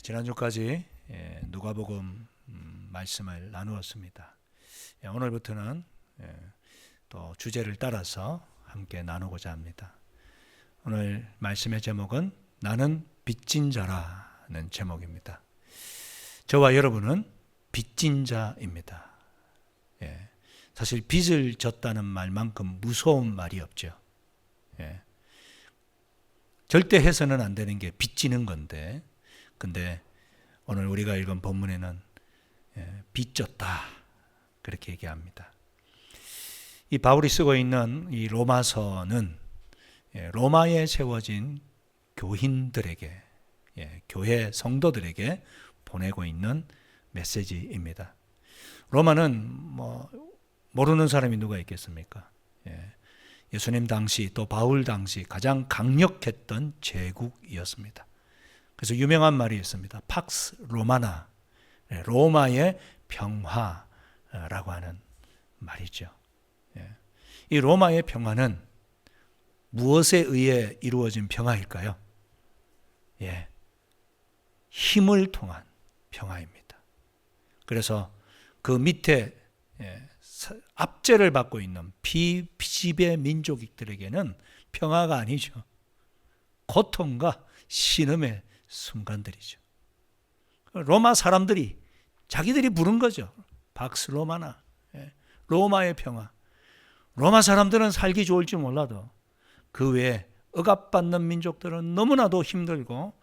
지난주까지 누가복음 말씀을 나누었습니다. 오늘부터는 또 주제를 따라서 함께 나누고자 합니다. 오늘 말씀의 제목은 나는 빚진 자라는 제목입니다. 저와 여러분은 빚진 자입니다. 사실 빚을 졌다는 말만큼 무서운 말이 없죠. 절대 해서는 안 되는 게 빚지는 건데, 근데 오늘 우리가 읽은 본문에는 빚졌다 그렇게 얘기합니다. 이 바울이 쓰고 있는 이 로마서는 로마에 세워진 교인들에게, 교회 성도들에게 보내고 있는 메시지입니다. 로마는 모르는 사람이 누가 있겠습니까? 예수님 당시 또 바울 당시 가장 강력했던 제국이었습니다. 그래서 유명한 말이 있습니다. 팍스 로마나, 로마의 평화라고 하는 말이죠. 이 로마의 평화는 무엇에 의해 이루어진 평화일까요? 힘을 통한 평화입니다. 그래서 그 밑에 압제를 받고 있는 비지배 민족들에게는 평화가 아니죠. 고통과 신음의 순간들이죠. 로마 사람들이 자기들이 부른 거죠. 박스 로마나, 로마의 평화. 로마 사람들은 살기 좋을지 몰라도 그 외에 억압받는 민족들은 너무나도 힘들고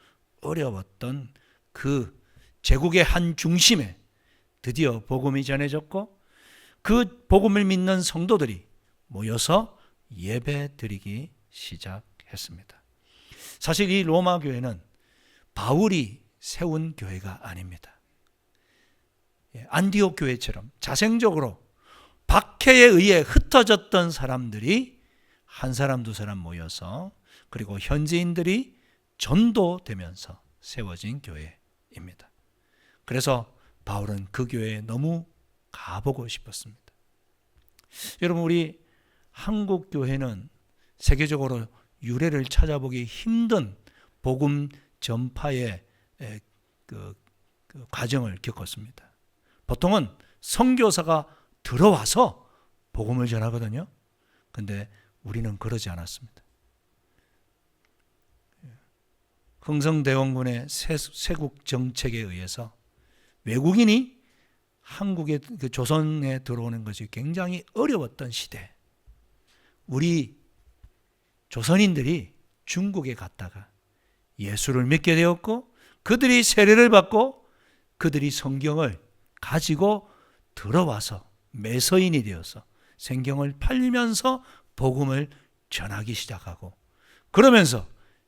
어려웠던 그 제국의 한 중심에 드디어 복음이 전해졌고, 그 복음을 믿는 성도들이 모여서 예배 드리기 시작했습니다. 사실 이 로마 교회는 바울이 세운 교회가 아닙니다. 안디옥 교회처럼 자생적으로 박해에 의해 흩어졌던 사람들이 한 사람 두 사람 모여서, 그리고 현지인들이 전도되면서 세워진 교회입니다. 그래서 바울은 그 교회에 너무 가보고 싶었습니다. 여러분, 우리 한국 교회는 세계적으로 유래를 찾아보기 힘든 복음 전파의 그 과정을 겪었습니다. 보통은 선교사가 들어와서 복음을 전하거든요. 근데 우리는 그러지 않았습니다. 흥성대원군의 세국 정책에 의해서 외국인이 한국에, 조선에 들어오는 것이 굉장히 어려웠던 시대, 우리 조선인들이 중국에 갔다가 예수를 믿게 되었고, 그들이 세례를 받고 그들이 성경을 가지고 들어와서 매서인이 되어서 성경을 팔면서 복음을 전하기 시작하고, 그러면서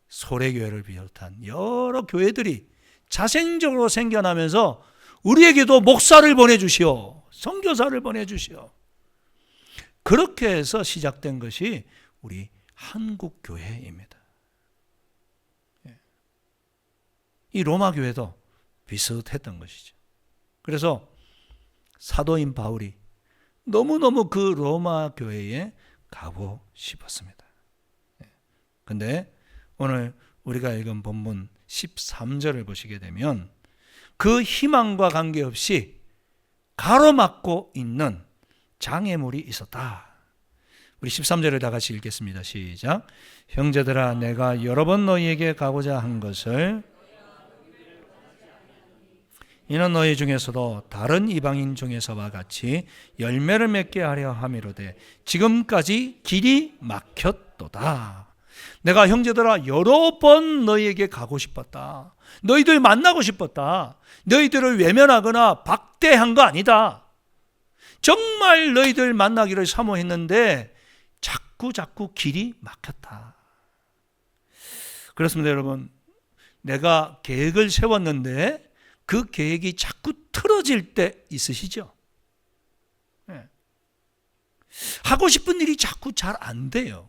소래교회를 비롯한 여러 교회들이 자생적으로 생겨나면서 우리에게도 목사를 보내주시오, 선교사를 보내주시오. 그렇게 해서 시작된 것이 우리 한국 교회입니다. 이 로마 교회도 비슷했던 것이죠. 그래서 사도인 바울이 너무너무 그 로마 교회에 가고 싶었습니다. 그런데 오늘 우리가 읽은 본문 13절을 보시게 되면 그 희망과 관계없이 가로막고 있는 장애물이 있었다. 우리 13절을 다 같이 읽겠습니다. 시작. 형제들아, 내가 여러 번 너희에게 가고자 한 것을 이는 너희 중에서도 다른 이방인 중에서와 같이 열매를 맺게 하려 함이로되 지금까지 길이 막혔도다. 내가 형제들아 여러 번 너희에게 가고 싶었다. 너희들 만나고 싶었다. 너희들을 외면하거나 박대한 거 아니다. 정말 너희들 만나기를 사모했는데 자꾸 길이 막혔다. 그렇습니다, 여러분. 내가 계획을 세웠는데 그 계획이 자꾸 틀어질 때 있으시죠? 하고 싶은 일이 자꾸 잘 안 돼요.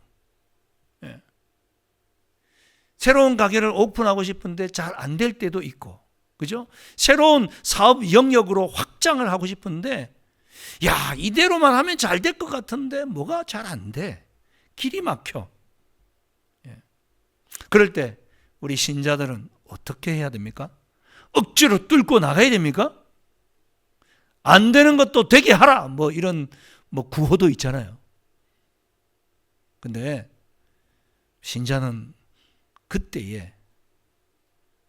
새로운 가게를 오픈하고 싶은데 잘 안 될 때도 있고, 그죠? 새로운 사업 영역으로 확장을 하고 싶은데, 야, 이대로만 하면 잘 될 것 같은데 뭐가 잘 안 돼. 길이 막혀. 그럴 때 우리 신자들은 어떻게 해야 됩니까? 억지로 뚫고 나가야 됩니까? 안 되는 것도 되게 하라. 뭐 이런 구호도 있잖아요. 근데 신자는 그때에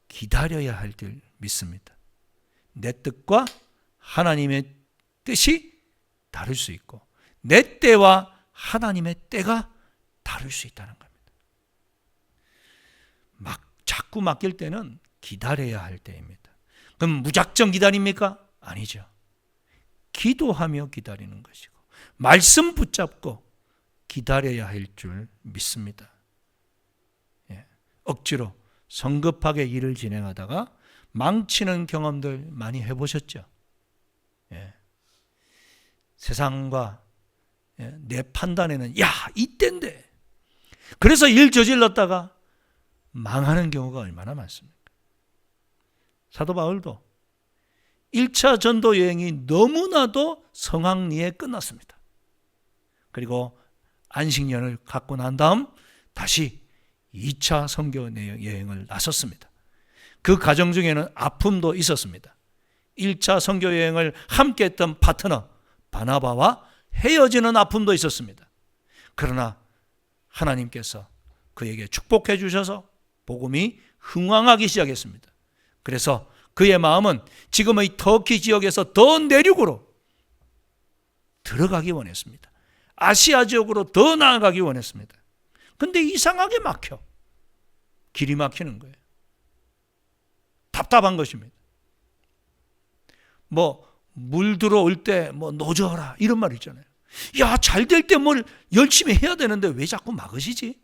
기다려야 할 줄 믿습니다. 내 뜻과 하나님의 뜻이 다를 수 있고 내 때와 하나님의 때가 다를 수 있다는 겁니다. 자꾸 맡길 때는 기다려야 할 때입니다. 그럼 무작정 기다립니까? 아니죠. 기도하며 기다리는 것이고 말씀 붙잡고 기다려야 할 줄 믿습니다. 억지로 성급하게 일을 진행하다가 망치는 경험들 많이 해보셨죠? 세상과 내 판단에는 야 이때인데 그래서 일 저질렀다가 망하는 경우가 얼마나 많습니까? 사도 바울도 1차 전도 여행이 너무나도 성황리에 끝났습니다. 그리고 안식년을 갖고 난 다음 다시 2차 선교 여행을 나섰습니다. 그 과정 중에는 아픔도 있었습니다. 1차 선교 여행을 함께 했던 파트너 바나바와 헤어지는 아픔도 있었습니다. 그러나 하나님께서 그에게 축복해 주셔서 복음이 흥왕하기 시작했습니다. 그래서 그의 마음은 지금의 터키 지역에서 더 내륙으로 들어가기 원했습니다. 아시아 지역으로 더 나아가기 원했습니다. 근데 이상하게 막혀. 길이 막히는 거예요. 답답한 것입니다. 물 들어올 때 노져라 이런 말 있잖아요. 야, 잘 될 때 뭘 열심히 해야 되는데 왜 자꾸 막으시지?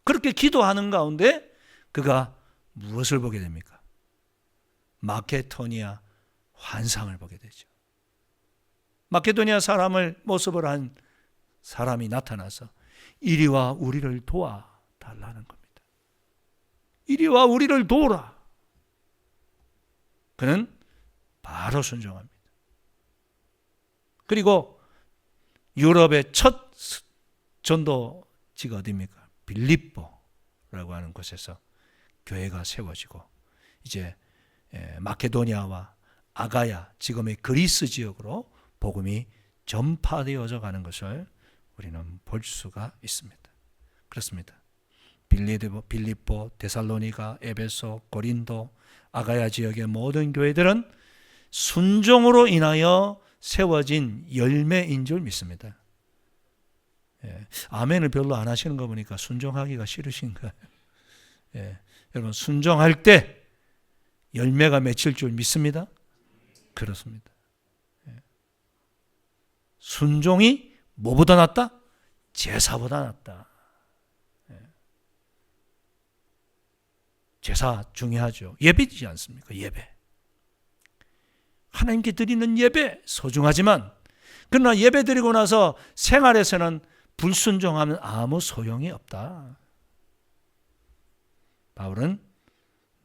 그렇게 기도하는 가운데 그가 무엇을 보게 됩니까? 마케도니아 환상을 보게 되죠. 마케도니아 사람을 모습을 한 사람이 나타나서 이리와 우리를 도와달라는 겁니다. 이리와 우리를 도우라. 그는 바로 순종합니다. 그리고 유럽의 첫 전도지가 어디입니까? 빌립보라고 하는 곳에서 교회가 세워지고 이제 마케도니아와 아가야, 지금의 그리스 지역으로 복음이 전파되어져 가는 것을 우리는 볼 수가 있습니다. 그렇습니다. 빌립보, 데살로니가, 에베소, 고린도, 아가야 지역의 모든 교회들은 순종으로 인하여 세워진 열매인 줄 믿습니다. 아멘을 별로 안 하시는 거 보니까 순종하기가 싫으신가요? 여러분, 순종할 때 열매가 맺힐 줄 믿습니다. 그렇습니다. 순종이 뭐보다 낫다? 제사보다 낫다. 제사 중요하죠. 예배이지 않습니까? 예배. 하나님께 드리는 예배 소중하지만 그러나 예배 드리고 나서 생활에서는 불순종하면 아무 소용이 없다. 바울은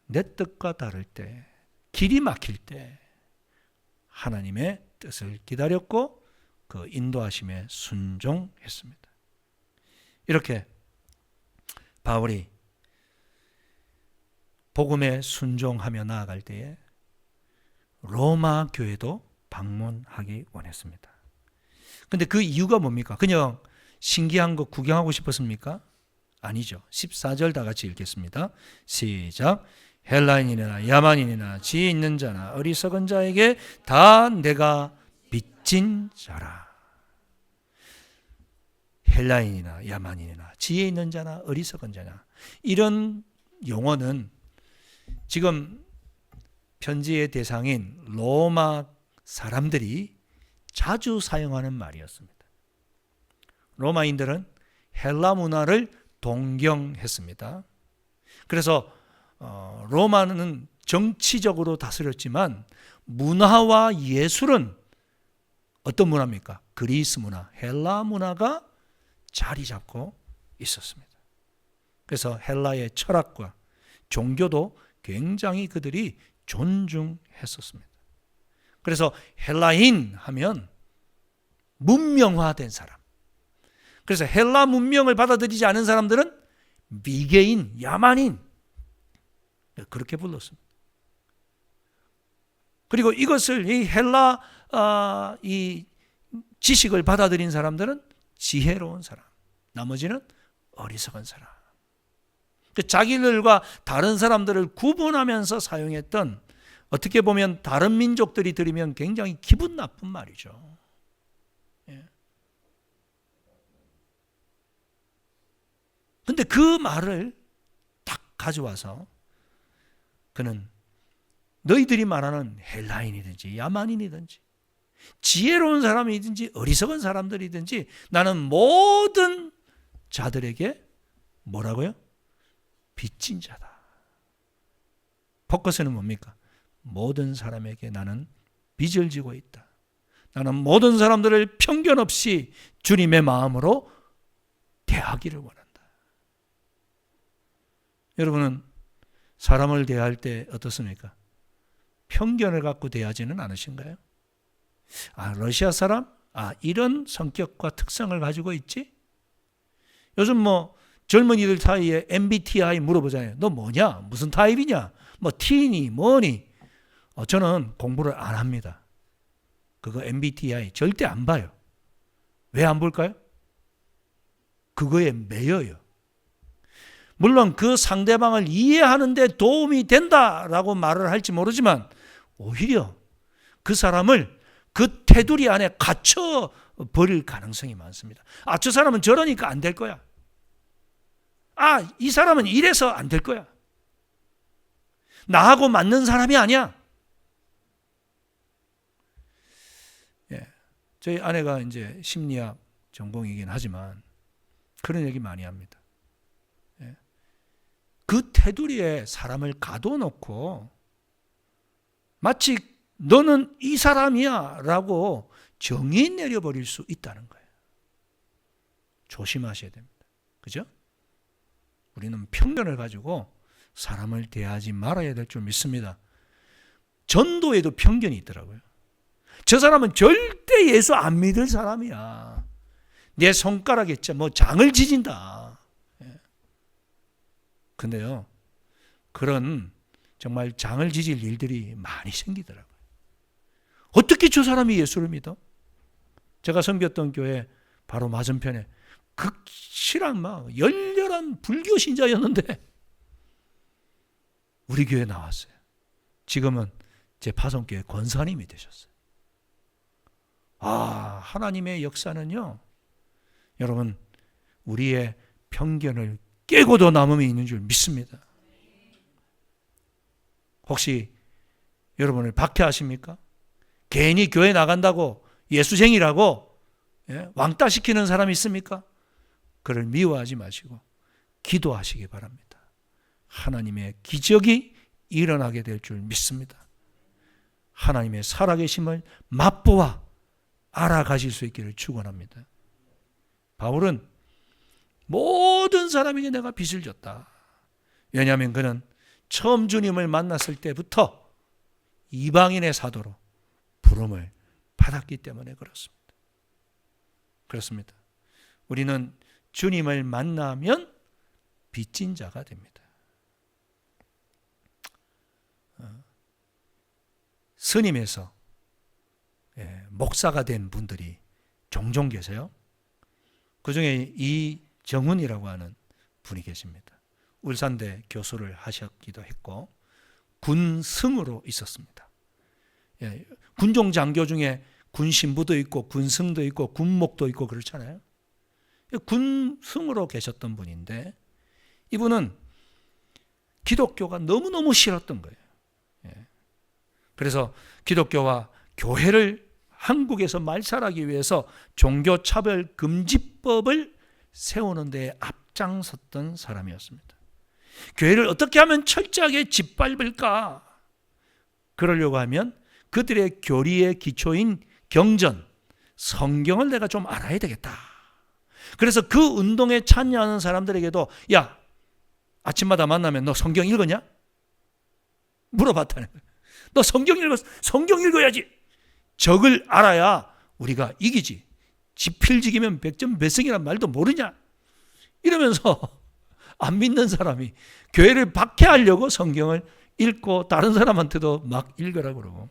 내 뜻과 다를 때, 길이 막힐 때 하나님의 뜻을 기다렸고 그 인도하심에 순종했습니다. 이렇게 바울이 복음에 순종하며 나아갈 때에 로마 교회도 방문하기 원했습니다. 그런데 그 이유가 뭡니까? 그냥 신기한 거 구경하고 싶었습니까? 아니죠. 14절 다 같이 읽겠습니다. 시작. 헬라인이나 야만인이나 지혜 있는 자나 어리석은 자에게 다 내가 빚진 자라. 헬라인이나 야만인이나 지혜 있는 자나 어리석은 자나, 이런 용어는 지금 편지의 대상인 로마 사람들이 자주 사용하는 말이었습니다. 로마인들은 헬라 문화를 동경했습니다. 그래서 로마는 정치적으로 다스렸지만 문화와 예술은 어떤 문화입니까? 그리스 문화, 헬라 문화가 자리 잡고 있었습니다. 그래서 헬라의 철학과 종교도 굉장히 그들이 존중했었습니다. 그래서 헬라인 하면 문명화된 사람. 그래서 헬라 문명을 받아들이지 않은 사람들은 미개인, 야만인, 그렇게 불렀습니다. 그리고 이것을 이 헬라 이 지식을 받아들인 사람들은 지혜로운 사람, 나머지는 어리석은 사람. 자기들과 다른 사람들을 구분하면서 사용했던, 어떻게 보면 다른 민족들이 들으면 굉장히 기분 나쁜 말이죠. 근데 그 말을 딱 가져와서 그는 너희들이 말하는 헬라인이든지 야만인이든지 지혜로운 사람이든지 어리석은 사람들이든지 나는 모든 자들에게 뭐라고요? 빚진 자다. 포커스는 뭡니까? 모든 사람에게 나는 빚을 지고 있다. 나는 모든 사람들을 편견 없이 주님의 마음으로 대하기를 원한다. 여러분은 사람을 대할 때 어떻습니까? 편견을 갖고 대하지는 않으신가요? 러시아 사람? 이런 성격과 특성을 가지고 있지? 요즘 뭐 젊은이들 사이에 MBTI 물어보잖아요. 너 뭐냐? 무슨 타입이냐? 뭐 T니 뭐니? 저는 공부를 안 합니다. 그거 MBTI 절대 안 봐요. 왜 안 볼까요? 그거에 매여요. 물론 그 상대방을 이해하는 데 도움이 된다라고 말을 할지 모르지만 오히려 그 사람을 그 테두리 안에 갇혀 버릴 가능성이 많습니다. 저 사람은 저러니까 안 될 거야. 이 사람은 이래서 안 될 거야. 나하고 맞는 사람이 아니야. 저희 아내가 이제 심리학 전공이긴 하지만 그런 얘기 많이 합니다. 그 테두리에 사람을 가둬놓고 마치 너는 이 사람이야 라고 정의 내려버릴 수 있다는 거예요. 조심하셔야 됩니다. 그죠? 우리는 편견을 가지고 사람을 대하지 말아야 될 줄 믿습니다. 전도에도 편견이 있더라고요. 저 사람은 절대 예수 안 믿을 사람이야. 내 손가락에 뭐 장을 지진다. 근데요, 그런 정말 장을 지질 일들이 많이 생기더라고요. 어떻게 저 사람이 예수를 믿어? 제가 섬겼던 교회 바로 맞은편에 극실한 막 열렬한 불교 신자였는데 우리 교회에 나왔어요. 지금은 제 파송교회 권사님이 되셨어요. 하나님의 역사는요, 여러분, 우리의 편견을 깨고도 남음이 있는 줄 믿습니다. 혹시 여러분을 박해하십니까? 괜히 교회 나간다고 예수쟁이라고 왕따시키는 사람이 있습니까? 그를 미워하지 마시고 기도하시기 바랍니다. 하나님의 기적이 일어나게 될 줄 믿습니다. 하나님의 살아계심을 맛보아 알아가실 수 있기를 축원합니다. 바울은 모든 사람에게 내가 빚을 졌다. 왜냐하면 그는 처음 주님을 만났을 때부터 이방인의 사도로 부름을 받았기 때문에 그렇습니다. 그렇습니다. 우리는 주님을 만나면 빚진 자가 됩니다. 스님에서 목사가 된 분들이 종종 계세요. 그중에 이정훈이라고 하는 분이 계십니다. 울산대 교수를 하셨기도 했고 군승으로 있었습니다. 군종 장교 중에 군신부도 있고 군승도 있고 군목도 있고 그렇잖아요. 군승으로 계셨던 분인데 이분은 기독교가 너무너무 싫었던 거예요. 그래서 기독교와 교회를 한국에서 말살하기 위해서 종교차별금지법을 세우는 데 앞장섰던 사람이었습니다. 교회를 어떻게 하면 철저하게 짓밟을까? 그러려고 하면 그들의 교리의 기초인 경전, 성경을 내가 좀 알아야 되겠다. 그래서 그 운동에 참여하는 사람들에게도 야, 아침마다 만나면 너 성경 읽었냐? 물어봤다는 거예요. 너 성경 읽었어? 성경 읽어야지. 적을 알아야 우리가 이기지. 지필지기면 백전백승이란 말도 모르냐? 이러면서 안 믿는 사람이 교회를 박해하려고 성경을 읽고 다른 사람한테도 막 읽으라고 그러고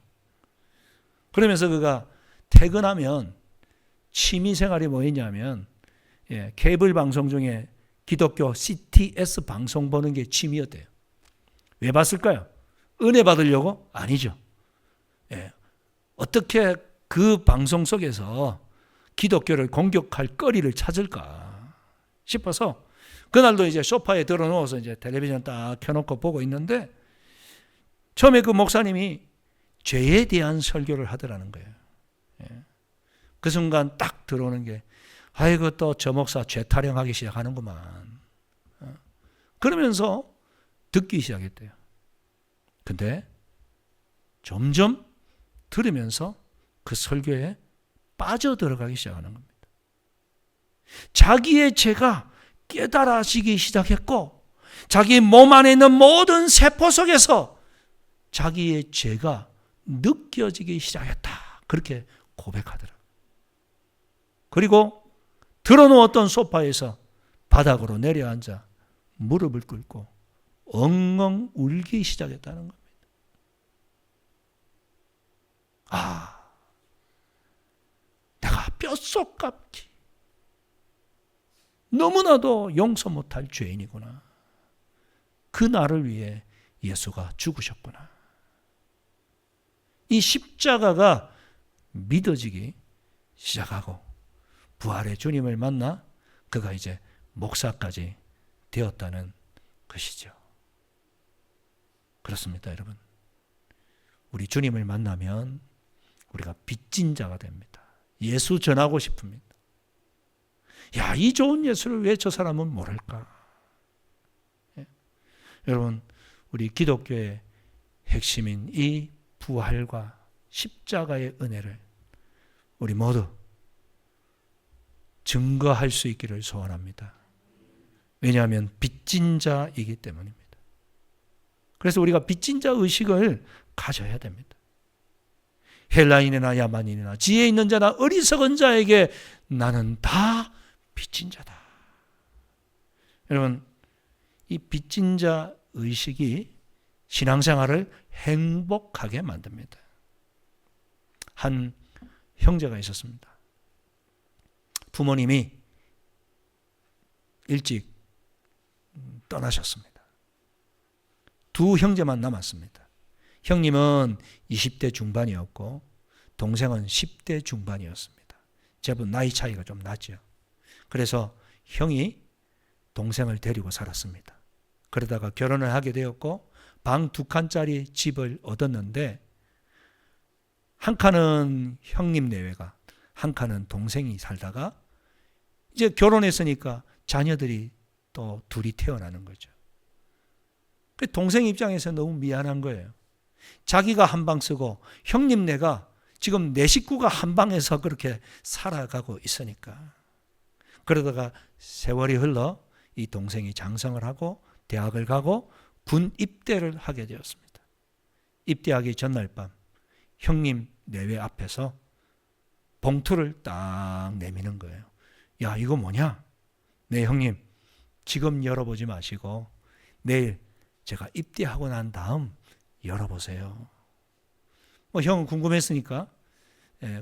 그러면서 그가 퇴근하면 취미 생활이 뭐였냐면 케이블 방송 중에 기독교 CTS 방송 보는 게 취미였대요. 왜 봤을까요? 은혜 받으려고? 아니죠. 어떻게 그 방송 속에서 기독교를 공격할 거리를 찾을까 싶어서 그날도 이제 소파에 들어 누워서 이제 텔레비전 딱 켜놓고 보고 있는데 처음에 그 목사님이 죄에 대한 설교를 하더라는 거예요. 그 순간 딱 들어오는 게 아이고 또 저 목사 죄 타령하기 시작하는구만. 그러면서 듣기 시작했대요. 근데 점점 들으면서 그 설교에 빠져들어가기 시작하는 겁니다. 자기의 죄가 깨달아지기 시작했고 자기 몸 안에 있는 모든 세포 속에서 자기의 죄가 느껴지기 시작했다. 그렇게 고백하더라고요. 그리고 들어누웠던 소파에서 바닥으로 내려앉아 무릎을 꿇고 엉엉 울기 시작했다는 겁니다. 내가 뼛속까지 너무나도 용서 못할 죄인이구나. 그 나를 위해 예수가 죽으셨구나. 이 십자가가 믿어지기 시작하고 부활의 주님을 만나 그가 이제 목사까지 되었다는 것이죠. 그렇습니다, 여러분. 우리 주님을 만나면 우리가 빚진 자가 됩니다. 예수 전하고 싶습니다. 야, 이 좋은 예수를 왜 저 사람은 모를까? 여러분, 우리 기독교의 핵심인 이 부활과 십자가의 은혜를 우리 모두 증거할 수 있기를 소원합니다. 왜냐하면 빚진 자이기 때문입니다. 그래서 우리가 빚진 자 의식을 가져야 됩니다. 헬라인이나 야만인이나 지혜 있는 자나 어리석은 자에게 나는 다 빚진 자다. 여러분, 이 빚진 자 의식이 신앙생활을 행복하게 만듭니다. 한 형제가 있었습니다. 부모님이 일찍 떠나셨습니다. 두 형제만 남았습니다. 형님은 20대 중반이었고 동생은 10대 중반이었습니다. 제법 나이 차이가 좀 나죠. 그래서 형이 동생을 데리고 살았습니다. 그러다가 결혼을 하게 되었고 방 2칸짜리 집을 얻었는데 한 칸은 형님 내외가, 한 칸은 동생이 살다가 이제 결혼했으니까 자녀들이 또 둘이 태어나는 거죠. 동생 입장에서 너무 미안한 거예요. 자기가 한 방 쓰고 형님네가 지금 내 식구가 한 방에서 그렇게 살아가고 있으니까. 그러다가 세월이 흘러 이 동생이 장성을 하고 대학을 가고 군 입대를 하게 되었습니다. 입대하기 전날 밤 형님 내외 앞에서 봉투를 딱 내미는 거예요. 야, 이거 뭐냐? 네, 형님, 지금 열어보지 마시고 내일 제가 입대하고 난 다음 열어보세요. 형은 궁금했으니까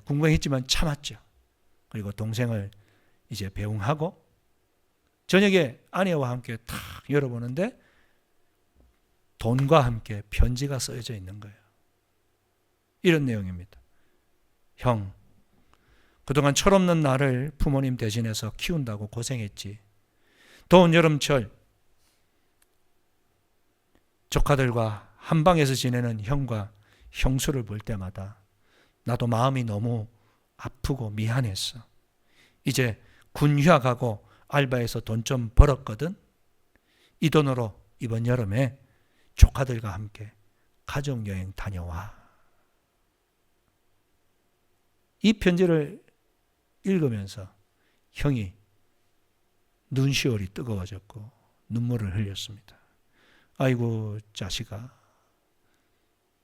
궁금했지만 참았죠. 그리고 동생을 이제 배웅하고 저녁에 아내와 함께 탁 열어보는데 돈과 함께 편지가 써져 있는 거예요. 이런 내용입니다. 형, 그동안 철없는 나를 부모님 대신해서 키운다고 고생했지. 더운 여름철 조카들과 한 방에서 지내는 형과 형수를 볼 때마다 나도 마음이 너무 아프고 미안했어. 이제 군 휴학 가고 알바해서 돈 좀 벌었거든. 이 돈으로 이번 여름에 조카들과 함께 가족여행 다녀와. 이 편지를 읽으면서 형이 눈시울이 뜨거워졌고 눈물을 흘렸습니다. 아이고 자식아,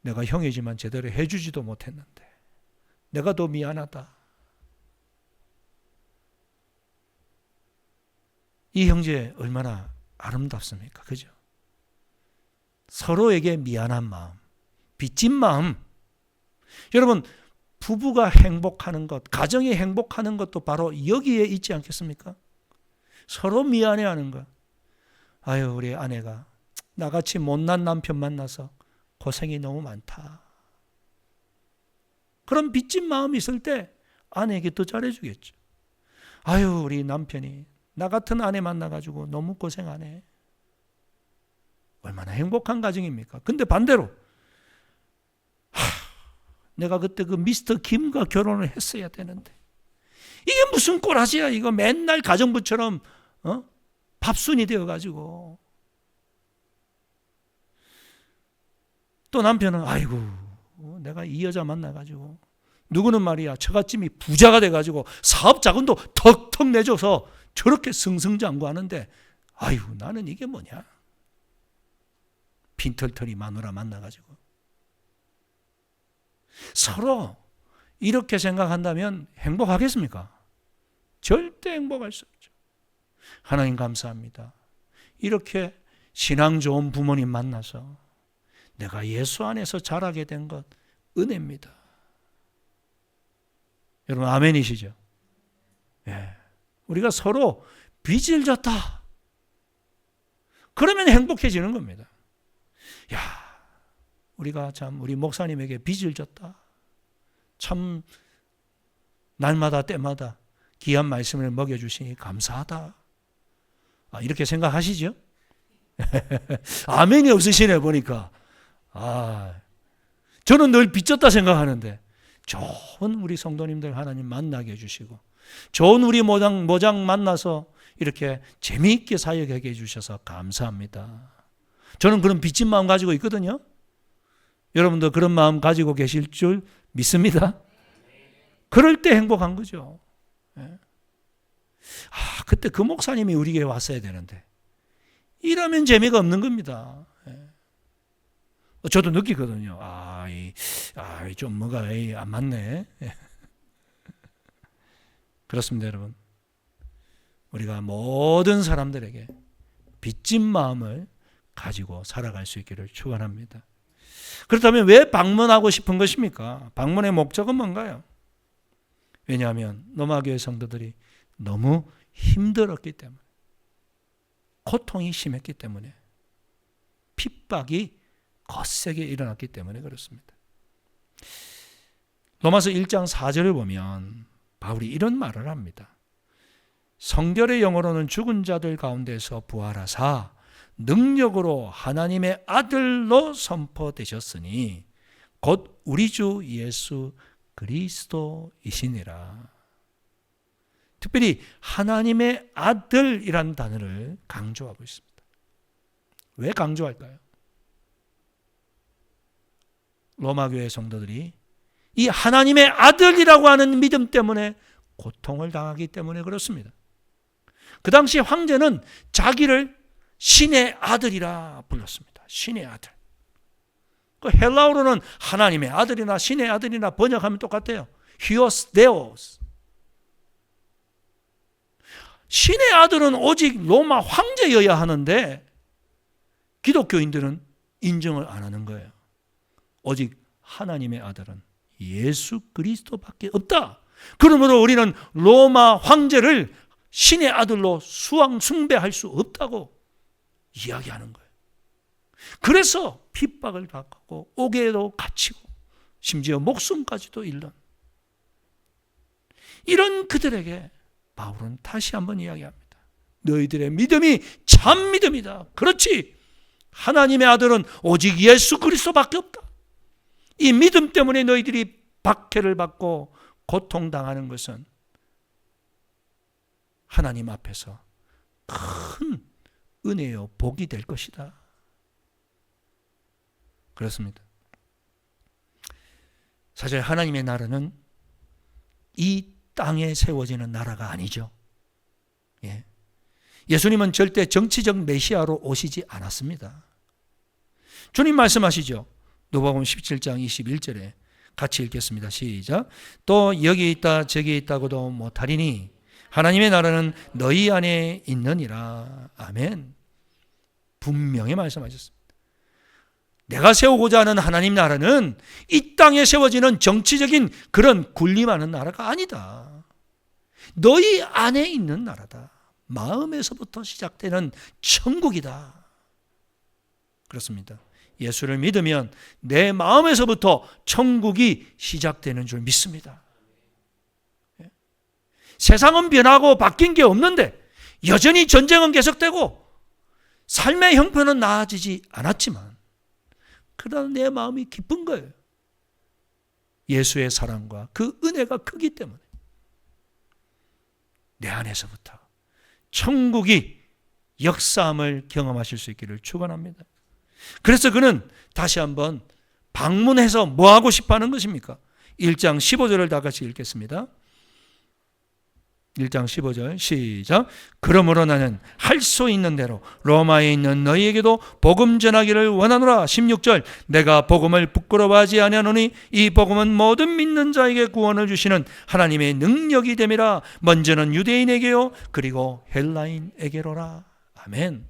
내가 형이지만 제대로 해주지도 못했는데 내가 더 미안하다. 이 형제 얼마나 아름답습니까? 그죠? 서로에게 미안한 마음, 빚진 마음. 여러분, 부부가 행복하는 것, 가정이 행복하는 것도 바로 여기에 있지 않겠습니까? 서로 미안해하는 것. 아유, 우리 아내가 나같이 못난 남편 만나서 고생이 너무 많다. 그런 빚진 마음이 있을 때 아내에게 더 잘해주겠죠. 아유, 우리 남편이 나 같은 아내 만나가지고 너무 고생하네. 얼마나 행복한 가정입니까? 근데 반대로 내가 그때 그 미스터 김과 결혼을 했어야 되는데 이게 무슨 꼬라지야. 이거 맨날 가정부처럼 밥순이 되어가지고. 또 남편은 아이고 내가 이 여자 만나가지고 누구는 말이야 처갓집이 부자가 돼가지고 사업 자금도 턱턱 내줘서 저렇게 승승장구하는데 아이고 나는 이게 뭐냐. 빈털터리 마누라 만나가지고. 서로 이렇게 생각한다면 행복하겠습니까? 절대 행복할 수 없죠. 하나님 감사합니다. 이렇게 신앙 좋은 부모님 만나서 내가 예수 안에서 자라게 된 것 은혜입니다. 여러분 아멘이시죠? 예. 우리가 서로 빚을 졌다. 그러면 행복해지는 겁니다. 야, 우리가 참 우리 목사님에게 빚을 졌다. 참 날마다 때마다 귀한 말씀을 먹여주시니 감사하다. 이렇게 생각하시죠? 아멘이 없으시네 보니까. 저는 늘 빚졌다 생각하는데 좋은 우리 성도님들 하나님 만나게 해주시고 좋은 우리 모장 만나서 이렇게 재미있게 사역하게 해주셔서 감사합니다. 저는 그런 빚진 마음 가지고 있거든요. 여러분도 그런 마음 가지고 계실 줄 믿습니다. 그럴 때 행복한 거죠. 그때 그 목사님이 우리에게 왔어야 되는데 이러면 재미가 없는 겁니다. 저도 느끼거든요. 좀 뭐가 안 맞네. 그렇습니다, 여러분. 우리가 모든 사람들에게 빚진 마음을 가지고 살아갈 수 있기를 축원합니다. 그렇다면 왜 방문하고 싶은 것입니까? 방문의 목적은 뭔가요? 왜냐하면 로마교회 성도들이 너무 힘들었기 때문에, 고통이 심했기 때문에, 핍박이 거세게 일어났기 때문에 그렇습니다. 로마서 1장 4절을 보면 바울이 이런 말을 합니다. 성결의 영어로는 죽은 자들 가운데서 부활하사 능력으로 하나님의 아들로 선포되셨으니 곧 우리 주 예수 그리스도이시니라. 특별히 하나님의 아들이라는 단어를 강조하고 있습니다. 왜 강조할까요? 로마교회 성도들이 이 하나님의 아들이라고 하는 믿음 때문에 고통을 당하기 때문에 그렇습니다. 그 당시 황제는 자기를 신의 아들이라 불렀습니다. 신의 아들. 그 헬라어로는 하나님의 아들이나 신의 아들이나 번역하면 똑같아요. 히오스 데오스. 신의 아들은 오직 로마 황제여야 하는데 기독교인들은 인정을 안 하는 거예요. 오직 하나님의 아들은 예수 그리스도밖에 없다. 그러므로 우리는 로마 황제를 신의 아들로 숭배할 수 없다고 이야기하는 거예요. 그래서 핍박을 받고 옥에도 갇히고 심지어 목숨까지도 잃는 이런 그들에게 바울은 다시 한번 이야기합니다. 너희들의 믿음이 참 믿음이다. 그렇지. 하나님의 아들은 오직 예수 그리스도밖에 없다. 이 믿음 때문에 너희들이 박해를 받고 고통당하는 것은 하나님 앞에서 큰 은혜요 복이 될 것이다. 그렇습니다. 사실 하나님의 나라는 이 땅에 세워지는 나라가 아니죠. 예수님은 절대 정치적 메시아로 오시지 않았습니다. 주님 말씀하시죠. 누가복음 17장 21절에 같이 읽겠습니다. 시작. 또 여기 있다 저기 있다고도 못하리니 하나님의 나라는 너희 안에 있느니라. 아멘. 분명히 말씀하셨습니다. 내가 세우고자 하는 하나님 나라는 이 땅에 세워지는 정치적인 그런 군림하는 나라가 아니다. 너희 안에 있는 나라다. 마음에서부터 시작되는 천국이다. 그렇습니다. 예수를 믿으면 내 마음에서부터 천국이 시작되는 줄 믿습니다. 세상은 변하고 바뀐 게 없는데 여전히 전쟁은 계속되고 삶의 형편은 나아지지 않았지만 그러나 내 마음이 기쁜 거예요. 예수의 사랑과 그 은혜가 크기 때문에 내 안에서부터 천국이 역사함을 경험하실 수 있기를 축원합니다. 그래서 그는 다시 한번 방문해서 뭐 하고 싶어 하는 것입니까? 1장 15절을 다 같이 읽겠습니다. 1장 15절 시작. 그러므로 나는 할 수 있는 대로 로마에 있는 너희에게도 복음 전하기를 원하노라. 16절 내가 복음을 부끄러워하지 아니하노니 이 복음은 모든 믿는 자에게 구원을 주시는 하나님의 능력이 됨이라. 먼저는 유대인에게요 그리고 헬라인에게로라. 아멘.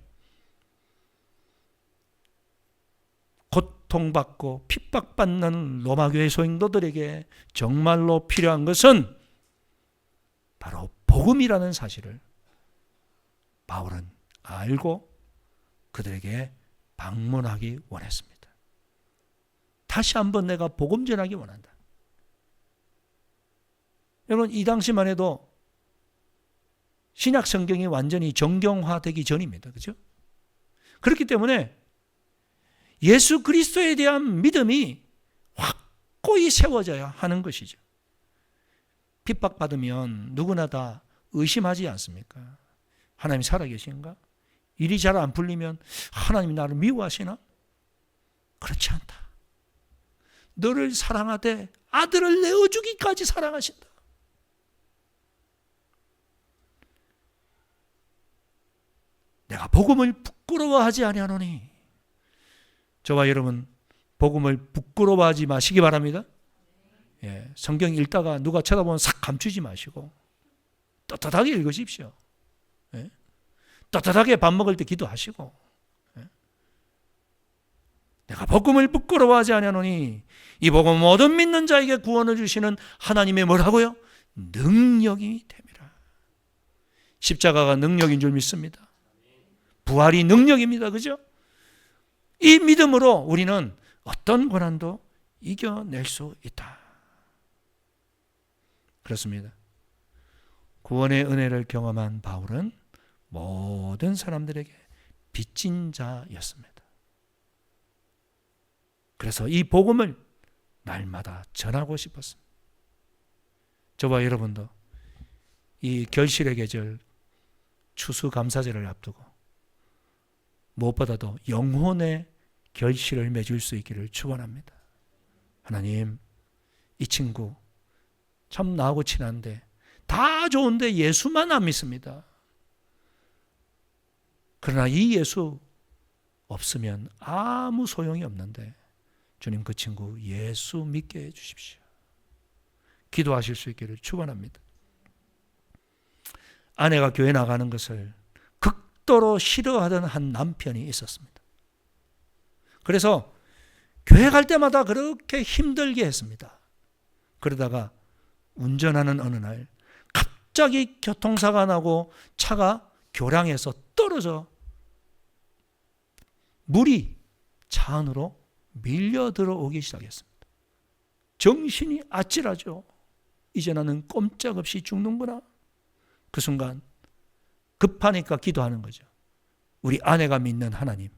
고통받고 핍박받는 로마교회 소인도들에게 정말로 필요한 것은 바로 복음이라는 사실을 바울은 알고 그들에게 방문하기 원했습니다. 다시 한번 내가 복음 전하기 원한다. 여러분 이 당시만 해도 신약 성경이 완전히 정경화되기 전입니다. 그렇죠? 그렇기 때문에 예수 그리스도에 대한 믿음이 확고히 세워져야 하는 것이죠. 핍박받으면 누구나 다 의심하지 않습니까? 하나님 살아계신가? 일이 잘 안 풀리면 하나님이 나를 미워하시나? 그렇지 않다. 너를 사랑하되 아들을 내어주기까지 사랑하신다. 내가 복음을 부끄러워하지 아니하노니. 저와 여러분 복음을 부끄러워하지 마시기 바랍니다. 예, 성경 읽다가 누가 쳐다보면 싹 감추지 마시고 떳떳하게 읽으십시오. 예? 떳떳하게 밥 먹을 때 기도하시고 예? 내가 복음을 부끄러워하지 아니하노니 이 복음 모든 믿는 자에게 구원을 주시는 하나님의 뭐라고요? 능력이 됨이라. 십자가가 능력인 줄 믿습니다. 부활이 능력입니다. 그죠? 이 믿음으로 우리는 어떤 고난도 이겨낼 수 있다. 그렇습니다. 구원의 은혜를 경험한 바울은 모든 사람들에게 빚진 자였습니다. 그래서 이 복음을 날마다 전하고 싶었습니다. 저와 여러분도 이 결실의 계절 추수감사절을 앞두고 무엇보다도 영혼의 결실을 맺을 수 있기를 축원합니다. 하나님, 이 친구 참 나하고 친한데 다 좋은데 예수만 안 믿습니다. 그러나 이 예수 없으면 아무 소용이 없는데 주님 그 친구 예수 믿게 해주십시오. 기도하실 수 있기를 축원합니다. 아내가 교회 나가는 것을 극도로 싫어하던 한 남편이 있었습니다. 그래서 교회 갈 때마다 그렇게 힘들게 했습니다. 그러다가 운전하는 어느 날 갑자기 교통사가 나고 차가 교량에서 떨어져 물이 차 안으로 밀려 들어오기 시작했습니다. 정신이 아찔하죠. 이제 나는 꼼짝없이 죽는구나. 그 순간 급하니까 기도하는 거죠. 우리 아내가 믿는 하나님,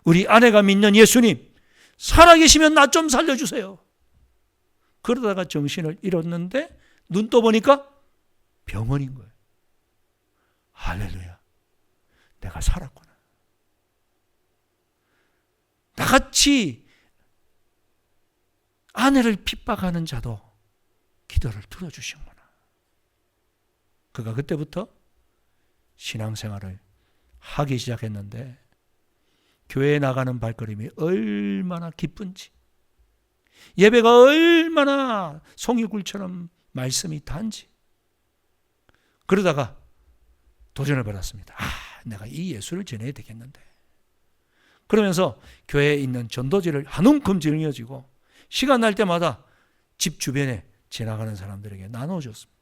우리 아내가 믿는 예수님, 살아계시면 나 좀 살려주세요. 그러다가 정신을 잃었는데 눈 떠보니까 병원인 거예요. 할렐루야. 내가 살았구나. 나같이 아내를 핍박하는 자도 기도를 들어주시는구나. 그가 그때부터 신앙생활을 하기 시작했는데 교회에 나가는 발걸음이 얼마나 기쁜지, 예배가 얼마나 송이굴처럼 말씀이 단지. 그러다가 도전을 받았습니다. 내가 이 예수를 전해야 되겠는데 그러면서 교회에 있는 전도지를 한 움큼 짊어지고 시간 날 때마다 집 주변에 지나가는 사람들에게 나눠줬습니다.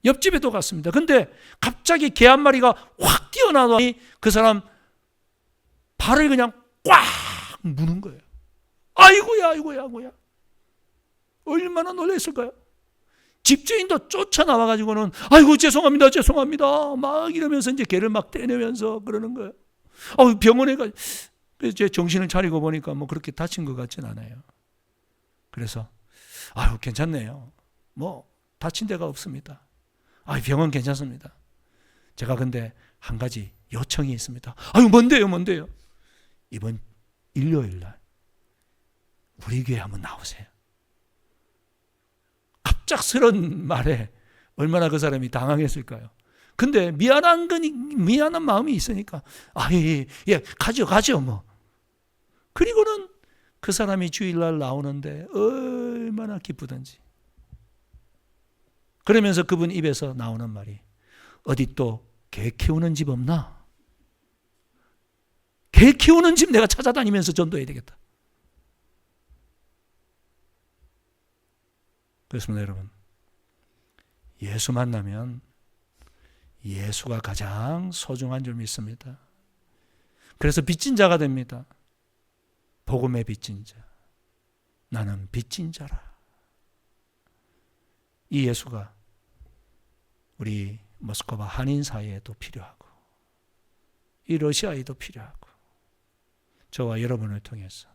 옆집에도 갔습니다. 근데 갑자기 개 한 마리가 확 뛰어나더니 그 사람 발을 그냥 꽉 무는 거예요. 아이고야, 아이고야, 아이고야. 얼마나 놀랐을까요? 집주인도 쫓아나와가지고는 아이고 죄송합니다, 죄송합니다. 막 이러면서 이제 개를 막 떼내면서 그러는 거예요. 병원에 가. 그래서 제 정신을 차리고 보니까 뭐 그렇게 다친 것 같진 않아요. 그래서 괜찮네요. 뭐 다친 데가 없습니다. 병원 괜찮습니다. 제가 근데 한 가지 요청이 있습니다. 뭔데요? 이번 일요일 날 우리 교회 한번 나오세요. 갑작스런 말에 얼마나 그 사람이 당황했을까요? 근데 미안한 마음이 있으니까 예, 가죠 뭐. 그리고는 그 사람이 주일날 나오는데 얼마나 기쁘던지. 그러면서 그분 입에서 나오는 말이 어디 또 개 키우는 집 없나? 개 키우는 집 내가 찾아다니면서 전도해야 되겠다. 그렇습니다, 여러분. 예수 만나면 예수가 가장 소중한 줄 믿습니다. 그래서 빚진 자가 됩니다. 복음의 빚진 자. 나는 빚진 자라. 이 예수가 우리 모스크바 한인 사회에도 필요하고 이 러시아에도 필요하고 저와 여러분을 통해서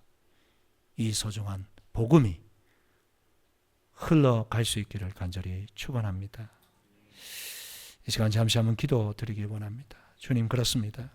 이 소중한 복음이 흘러갈 수 있기를 간절히 축원합니다. 이 시간 잠시 한번 기도드리기 원합니다. 주님, 그렇습니다.